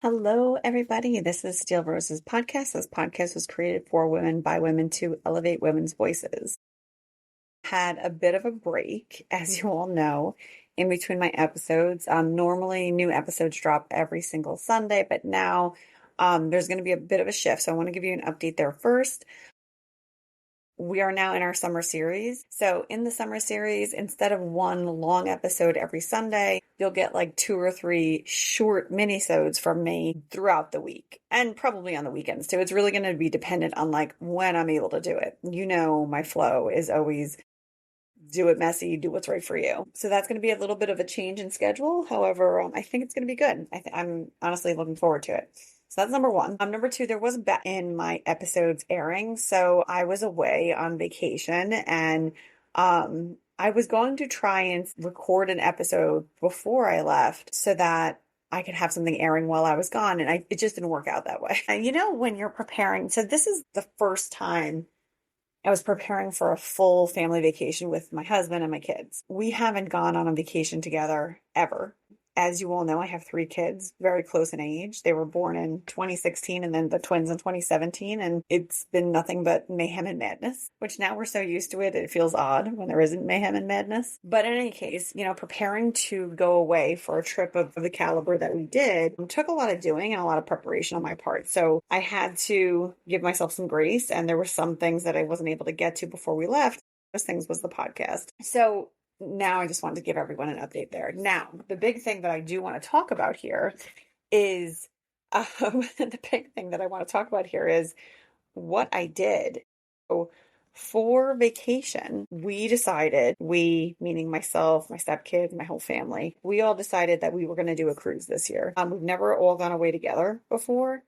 Hello, everybody. This is Steel Rose's podcast. This podcast was created for women by women to elevate women's voices. Had a bit of a break, as you all know, in between my episodes. Normally, new episodes drop every single Sunday, but now there's going to be a bit of a shift. So I want to give you an update there first. We are now in our summer series. So in the summer series, instead of one long episode every Sunday, you'll get like 2 or 3 short minisodes from me throughout the week and probably on the weekends too. It's really going to be dependent on like when I'm able to do it. You know, my flow is always do it messy, do what's right for you. So that's going to be a little bit of a change in schedule. However, I think it's going to be good. I'm honestly looking forward to it. So that's number one. Number two, there was a bet in my episodes airing. So I was away on vacation and I was going to try and record an episode before I left so that I could have something airing while I was gone. And it just didn't work out that way. And when you're preparing, so this is the first time I was preparing for a full family vacation with my husband and my kids. We haven't gone on a vacation together ever. As you all know, I have 3 kids, very close in age. They were born in 2016 and then the twins in 2017. And it's been nothing but mayhem and madness, which now we're so used to it, it feels odd when there isn't mayhem and madness. But in any case, preparing to go away for a trip of the caliber that we did took a lot of doing and a lot of preparation on my part. So I had to give myself some grace. And there were some things that I wasn't able to get to before we left. Those things was the podcast. So now I just wanted to give everyone an update there. Now, the big thing that I do want to talk about here is what I did. So for vacation, we decided, meaning myself, my stepkids, my whole family, we all decided that we were going to do a cruise this year. We've never all gone away together before.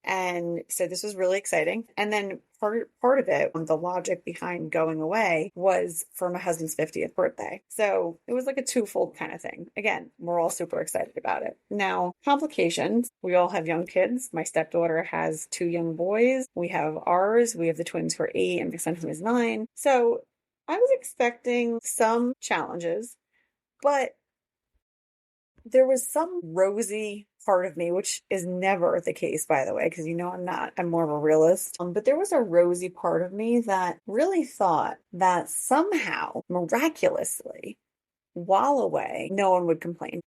And so this was really exciting. And then part of it, the logic behind going away was for my husband's 50th birthday. So it was like a twofold kind of thing. Again, we're all super excited about it. Now, complications. We all have young kids. My stepdaughter has 2 young boys. We have ours. We have the twins who are 8 and my son who is 9. So I was expecting some challenges, but there was some rosy part of me, which is never the case, by the way, because I'm more of a realist. But there was a rosy part of me that really thought that somehow, miraculously, while away, no one would complain.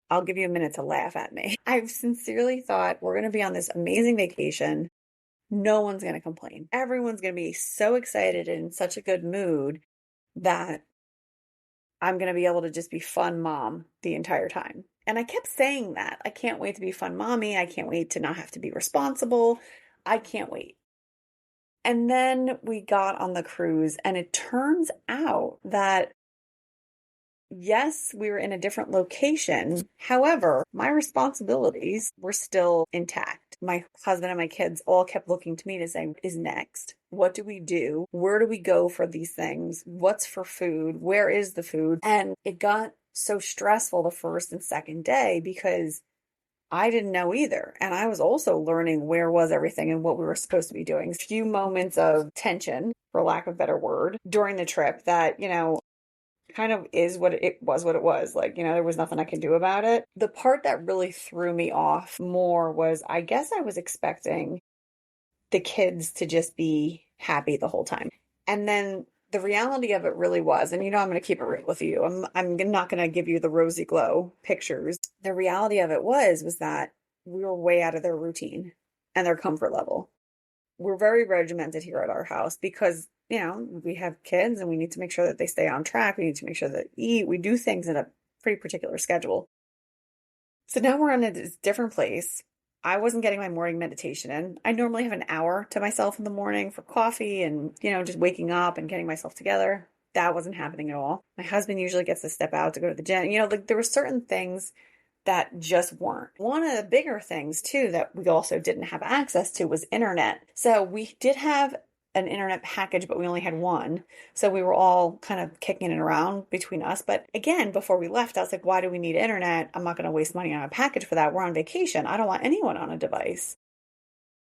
I'll give you a minute to laugh at me. I sincerely thought we're going to be on this amazing vacation. No one's going to complain. Everyone's going to be so excited and in such a good mood that I'm going to be able to just be fun mom the entire time. And I kept saying that. I can't wait to be fun mommy. I can't wait to not have to be responsible. I can't wait. And then we got on the cruise and it turns out that yes, we were in a different location. However, my responsibilities were still intact. My husband and my kids all kept looking to me to say, is next? What do we do? Where do we go for these things? What's for food? Where is the food? And it got so stressful the first and second day because I didn't know either. And I was also learning where was everything and what we were supposed to be doing. A few moments of tension, for lack of a better word, during the trip that, kind of is what it was. Like, there was nothing I could do about it. The part that really threw me off more was, I guess I was expecting the kids to just be happy the whole time. And then the reality of it really was, and I'm going to keep it real with you. I'm not going to give you the rosy glow pictures. The reality of it was that we were way out of their routine and their comfort level. We're very regimented here at our house because we have kids and we need to make sure that they stay on track. We need to make sure that we do things in a pretty particular schedule. So now we're in a different place. I wasn't getting my morning meditation in. I normally have an hour to myself in the morning for coffee and, just waking up and getting myself together. That wasn't happening at all. My husband usually gets to step out to go to the gym. There were certain things that just weren't. One of the bigger things too that we also didn't have access to was internet. So we did have an internet package, but we only had one. So we were all kind of kicking it around between us. But again, before we left, I was like, why do we need internet? I'm not going to waste money on a package for that. We're on vacation. I don't want anyone on a device.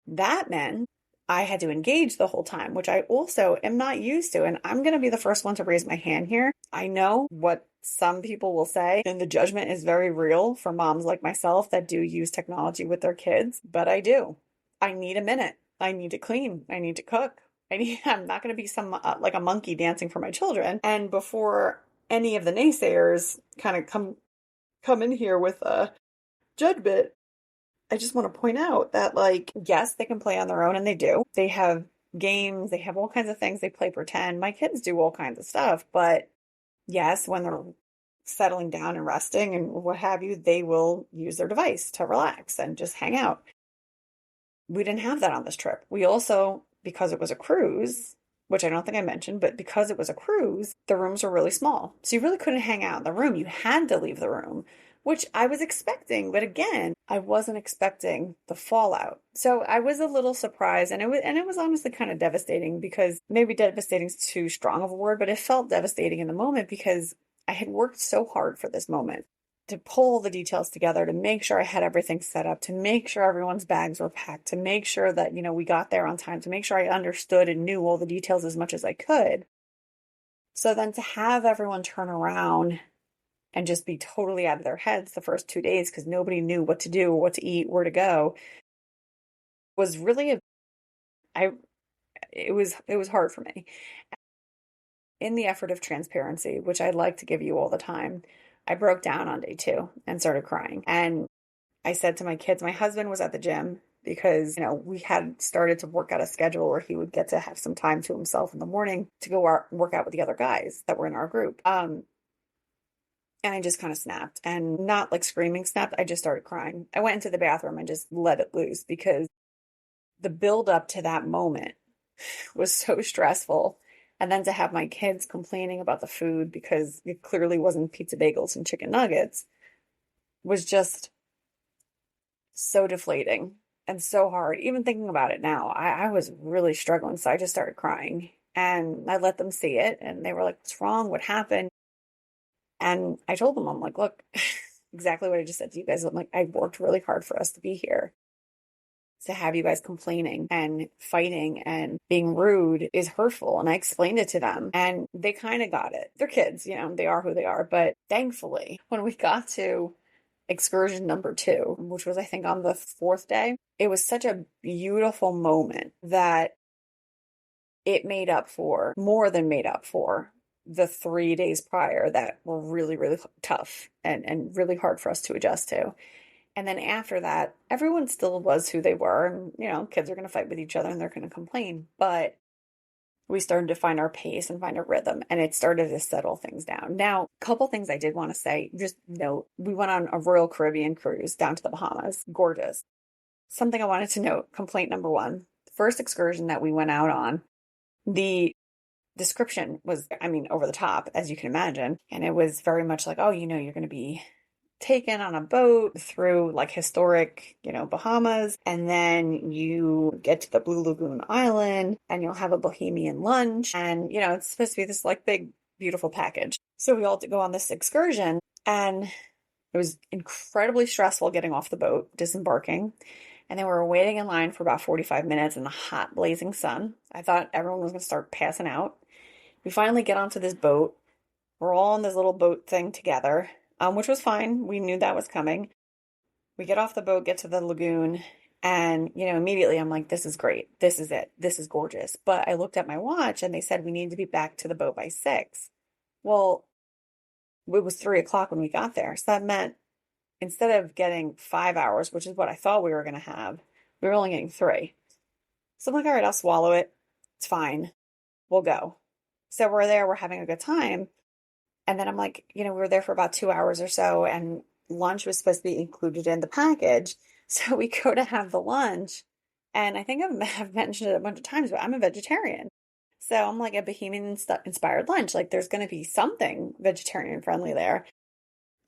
That meant I had to engage the whole time, which I also am not used to. And I'm going to be the first one to raise my hand here. I know what some people will say, and the judgment is very real for moms like myself that do use technology with their kids, but I do. I need a minute. I need to clean. I need to cook. I'm not going to be some like a monkey dancing for my children. And before any of the naysayers kind of come in here with a judgment, I just want to point out that, like, yes, they can play on their own, and they do. They have games, they have all kinds of things. They play pretend. My kids do all kinds of stuff, but yes, when they're settling down and resting and what have you, they will use their device to relax and just hang out. We didn't have that on this trip. We also, because it was a cruise, which I don't think I mentioned, but because it was a cruise, the rooms were really small. So you really couldn't hang out in the room. You had to leave the room, which I was expecting. But again, I wasn't expecting the fallout. So I was a little surprised, and it was honestly kind of devastating, because maybe devastating is too strong of a word, but it felt devastating in the moment because I had worked so hard for this moment to pull the details together, to make sure I had everything set up, to make sure everyone's bags were packed, to make sure that, we got there on time, to make sure I understood and knew all the details as much as I could. So then to have everyone turn around and just be totally out of their heads the first 2 days because nobody knew what to do, what to eat, where to go, was really it was hard for me. In the effort of transparency, which I'd like to give you all the time, I broke down on day 2 and started crying. And I said to my kids, my husband was at the gym because, we had started to work out a schedule where he would get to have some time to himself in the morning to go work out with the other guys that were in our group. And I just kind of snapped, and not like screaming snapped. I just started crying. I went into the bathroom and just let it loose because the build up to that moment was so stressful. And then to have my kids complaining about the food because it clearly wasn't pizza bagels and chicken nuggets was just so deflating and so hard. Even thinking about it now, I was really struggling. So I just started crying, and I let them see it. And they were like, "What's wrong? What happened?" And I told them, I'm like, "Look, exactly what I just said to you guys. I'm like, I worked really hard for us to be here. To have you guys complaining and fighting and being rude is hurtful." And I explained it to them, and they kind of got it. They're kids, they are who they are. But thankfully, when we got to excursion number 2, which was, I think, on the 4th day, it was such a beautiful moment that it more than made up for the 3 days prior that were really, really tough and really hard for us to adjust to. And then after that, everyone still was who they were. And, kids are going to fight with each other and they're going to complain. But we started to find our pace and find a rhythm, and it started to settle things down. Now, a couple things I did want to say. Just note, we went on a Royal Caribbean cruise down to the Bahamas. Gorgeous. Something I wanted to note, complaint number 1. The first excursion that we went out on, the description was, over the top, as you can imagine. And it was very much like, oh, you're going to be taken on a boat through like historic, Bahamas. And then you get to the Blue Lagoon Island and you'll have a bohemian lunch. And, it's supposed to be this like big, beautiful package. So we all go on this excursion, and it was incredibly stressful getting off the boat, disembarking. And then we were waiting in line for about 45 minutes in the hot, blazing sun. I thought everyone was going to start passing out. We finally get onto this boat. We're all on this little boat thing together. Which was fine. We knew that was coming. We get off the boat, get to the lagoon, and, immediately I'm like, this is great. This is it. This is gorgeous. But I looked at my watch and they said we need to be back to the boat by 6. Well, it was 3 o'clock when we got there. So that meant instead of getting 5 hours, which is what I thought we were going to have, we were only getting 3. So I'm like, all right, I'll swallow it. It's fine. We'll go. So we're there. We're having a good time. And then I'm like, we were there for about 2 hours or so, and lunch was supposed to be included in the package. So we go to have the lunch, and I think I've mentioned it a bunch of times, but I'm a vegetarian. So I'm like, a bohemian inspired lunch. Like, there's going to be something vegetarian friendly there.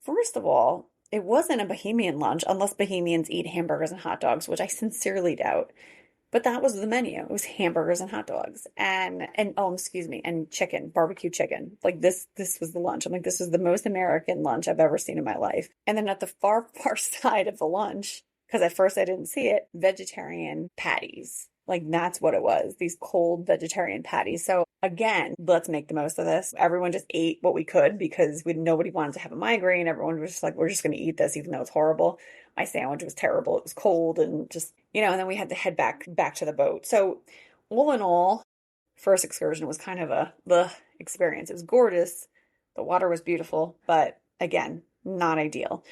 First of all, it wasn't a bohemian lunch unless bohemians eat hamburgers and hot dogs, which I sincerely doubt. But that was the menu. It was hamburgers and hot dogs and chicken, barbecue chicken. Like this was the lunch. I'm like, this is the most American lunch I've ever seen in my life. And then at the far, far side of the lunch, because at first I didn't see it, vegetarian patties. Like that's what it was. These cold vegetarian patties. So again, let's make the most of this. Everyone just ate what we could because nobody wanted to have a migraine. Everyone was just like, we're just going to eat this, even though it's horrible. My sandwich was terrible. It was cold and just, and then we had to head back to the boat. So all in all, first excursion was kind of the experience. It was gorgeous. The water was beautiful, but again, not ideal.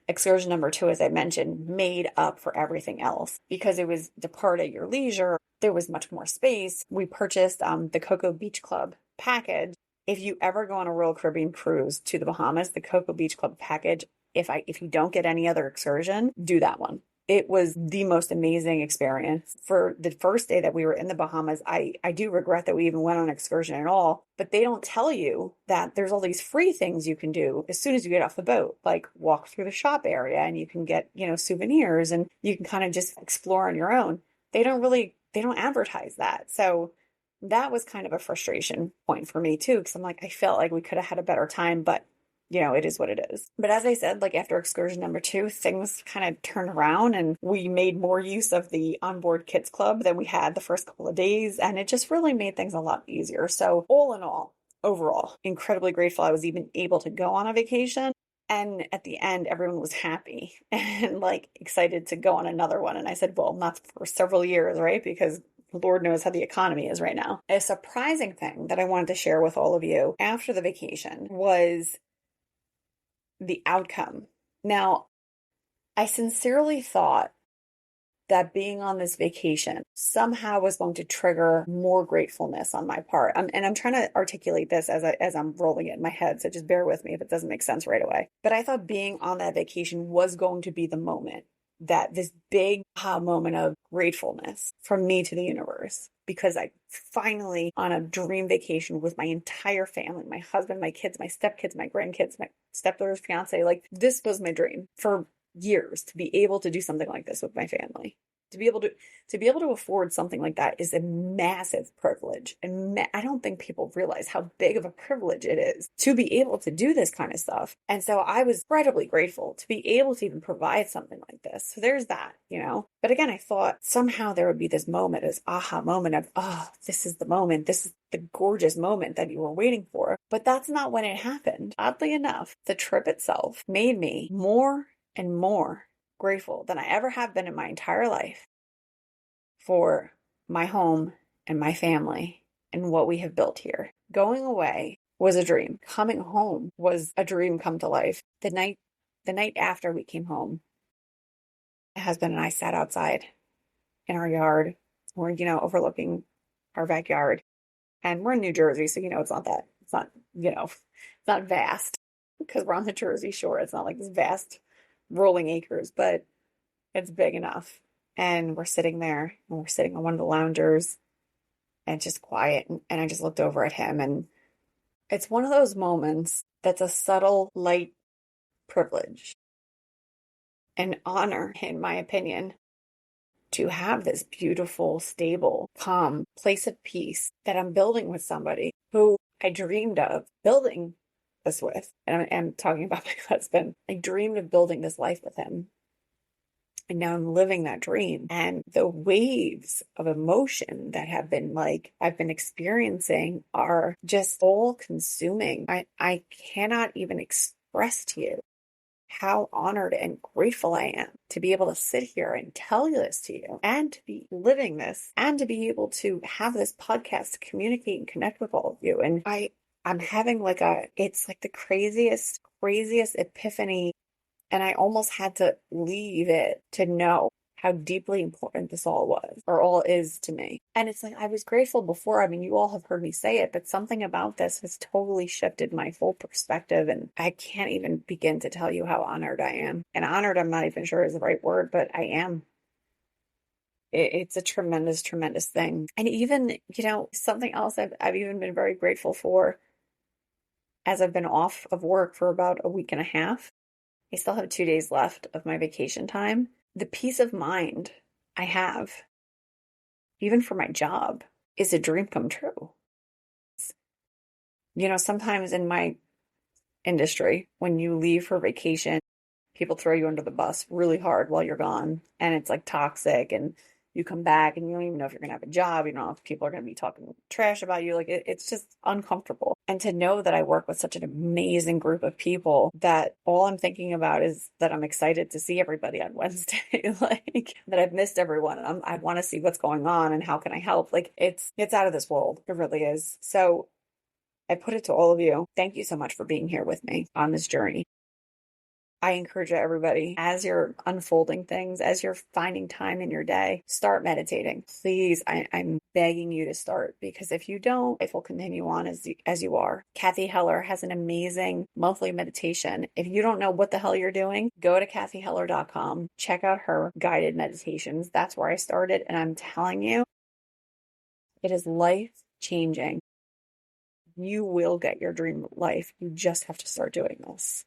Excursion number two, as I mentioned, made up for everything else because it was depart at your leisure. There was much more space. We purchased the Cocoa Beach Club package. If you ever go on a Royal Caribbean cruise to the Bahamas, the Cocoa Beach Club package, if you don't get any other excursion, do that one. It was the most amazing experience. For the first day that we were in the Bahamas, I do regret that we even went on an excursion at all, but they don't tell you that there's all these free things you can do as soon as you get off the boat, like walk through the shop area and you can get, souvenirs and you can kind of just explore on your own. They don't advertise that. So that was kind of a frustration point for me too, because I'm like, I felt like we could have had a better time, but it is what it is. But as I said, like after excursion number two, things kind of turned around and we made more use of the onboard kids club than we had the first couple of days. And it just really made things a lot easier. So all in all, overall, incredibly grateful I was even able to go on a vacation. And at the end, everyone was happy and like excited to go on another one. And I said, well, not for several years, right? Because Lord knows how the economy is right now. A surprising thing that I wanted to share with all of you after the vacation was the outcome. Now, I sincerely thought that being on this vacation somehow was going to trigger more gratefulness on my part. And I'm trying to articulate this as I'm rolling it in my head, so just bear with me if it doesn't make sense right away. But I thought being on that vacation was going to be the moment, that this big aha moment of gratefulness from me to the universe, because I finally on a dream vacation with my entire family, my husband, my kids, my stepkids, my grandkids, my stepdaughter's fiance. Like this was my dream for years, to be able to do something like this with my family. To be able to afford something like that is a massive privilege. And I don't think people realize how big of a privilege it is to be able to do this kind of stuff. And so I was incredibly grateful to be able to even provide something like this. So there's that, But again, I thought somehow there would be this moment, this aha moment of, oh, this is the moment. This is the gorgeous moment that you were waiting for. But that's not when it happened. Oddly enough, the trip itself made me more and more grateful than I ever have been in my entire life for my home and my family and what we have built here. Going away was a dream. Coming home was a dream come to life. The night after we came home, my husband and I sat outside in our yard. We're, overlooking our backyard. And we're in New Jersey, so it's not vast because we're on the Jersey Shore. It's not like this vast rolling acres, but it's big enough. And we're sitting there and we're sitting on one of the loungers and it's just quiet. And I just looked over at him, and it's one of those moments that's a subtle, light privilege and honor, in my opinion, to have this beautiful, stable, calm place of peace that I'm building with somebody who I dreamed of building this with. And I'm talking about my husband. I dreamed of building this life with him. And now I'm living that dream. And the waves of emotion that I've been experiencing are just all consuming. I cannot even express to you how honored and grateful I am to be able to sit here and tell this to you and to be living this and to be able to have this podcast to communicate and connect with all of you. And I'm having it's like the craziest epiphany. And I almost had to leave it to know how deeply important this all was, or all is to me. And it's like, I was grateful before. I mean, you all have heard me say it, but something about this has totally shifted my whole perspective. And I can't even begin to tell you how honored I am. And honored, I'm not even sure is the right word, but I am. It's a tremendous, tremendous thing. And even, something else I've even been very grateful for as I've been off of work for about a week and a half. I still have 2 days left of my vacation time. The peace of mind I have, even for my job, is a dream come true. Sometimes in my industry, when you leave for vacation, people throw you under the bus really hard while you're gone. And it's like toxic and you come back and you don't even know if you're going to have a job. You don't know if people are going to be talking trash about you. Like it's just uncomfortable. And to know that I work with such an amazing group of people that all I'm thinking about is that I'm excited to see everybody on Wednesday, like that I've missed everyone and I want to see what's going on and how can I help? Like it's out of this world. It really is. So I put it to all of you. Thank you so much for being here with me on this journey. I encourage everybody as you're unfolding things, as you're finding time in your day, start meditating. Please, I'm begging you to start because if you don't, life will continue on as you are. Kathy Heller has an amazing monthly meditation. If you don't know what the hell you're doing, go to kathyheller.com, check out her guided meditations. That's where I started. And I'm telling you, it is life changing. You will get your dream life. You just have to start doing this.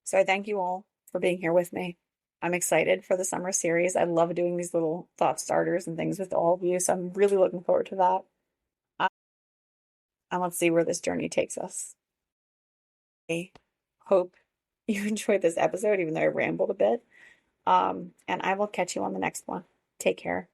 So I thank you all for being here with me. I'm excited for the summer series. I love doing these little thought starters and things with all of you. So I'm really looking forward to that. And let's see where this journey takes us. I hope you enjoyed this episode, even though I rambled a bit. And I will catch you on the next one. Take care.